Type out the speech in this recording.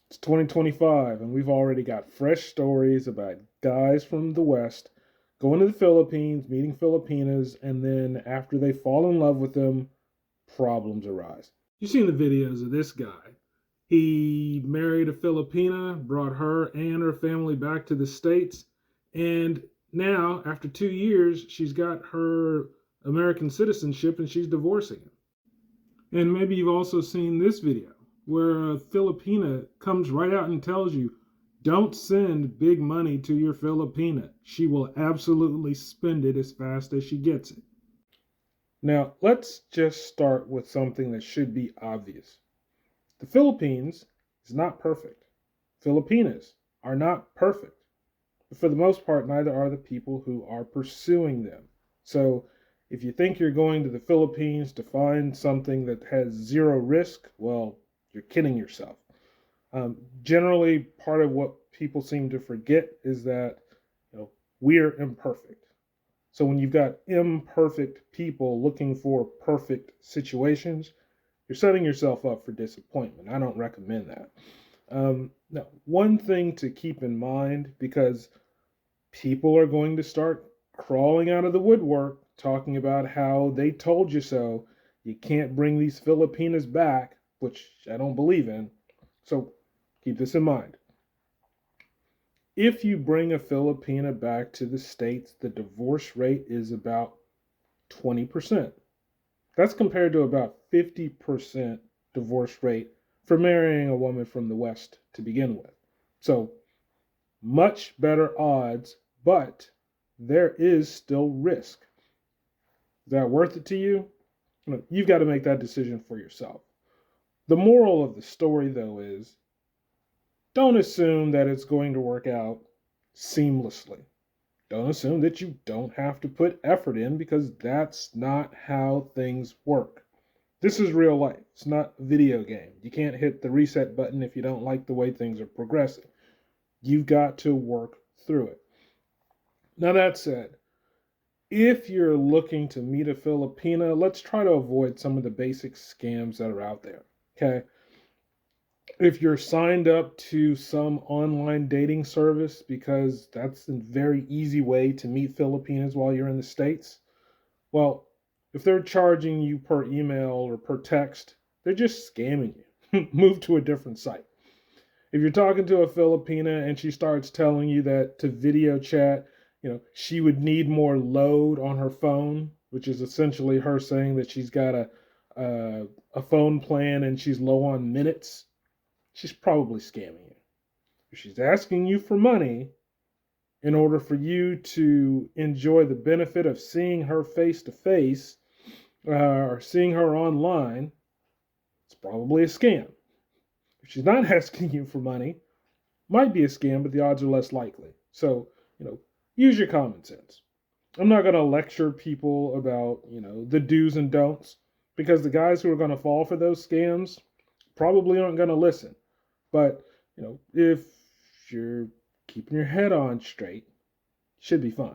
It's 2025, and we've already got fresh stories about guys from the West going to the Philippines, meeting Filipinas, and then after they fall in love with them, problems arise. You've seen the videos of this guy. He married a Filipina, brought her and her family back to the States, and now, after 2 years, she's got her American citizenship and she's divorcing him. And maybe you've also seen this video where a Filipina comes right out and tells you, don't send big money to your Filipina. She will absolutely spend it as fast as she gets it. Now, let's just start with something that should be obvious. The Philippines is not perfect. Filipinas are not perfect. But for the most part, neither are the people who are pursuing them. So if you think you're going to the Philippines to find something that has zero risk, well, you're kidding yourself. Generally, part of what people seem to forget is that we're imperfect. So when you've got imperfect people looking for perfect situations, you're setting yourself up for disappointment. I don't recommend that. Now, one thing to keep in mind, because people are going to start crawling out of the woodwork talking about how they told you so. You can't bring these Filipinas back, which I don't believe in. So keep this in mind. If you bring a Filipina back to the States, the divorce rate is about 20%. That's compared to about 50% divorce rate for marrying a woman from the West to begin with. So much better odds, but there is still risk. Is that worth it to you? You've got to make that decision for yourself. The moral of the story, though, is don't assume that it's going to work out seamlessly. Don't assume that you don't have to put effort in, because that's not how things work. This is real life. It's not a video game. You can't hit the reset button if you don't like the way things are progressing. You've got to work through it. Now, that said, if you're looking to meet a Filipina, let's try to avoid some of the basic scams that are out there. Okay. If you're signed up to some online dating service, because that's a very easy way to meet Filipinas while you're in the States, well, if they're charging you per email or per text, they're just scamming you. Move to a different site. If you're talking to a Filipina and she starts telling you that to video chat, she would need more load on her phone, which is essentially her saying that she's got a phone plan and she's low on minutes, she's probably scamming you. If she's asking you for money in order for you to enjoy the benefit of seeing her face to face or seeing her online, it's probably a scam. If she's not asking you for money, might be a scam, but the odds are less likely. So, use your common sense. I'm not going to lecture people about, the do's and don'ts, because the guys who are going to fall for those scams probably aren't going to listen. But, if you're keeping your head on straight, it should be fine.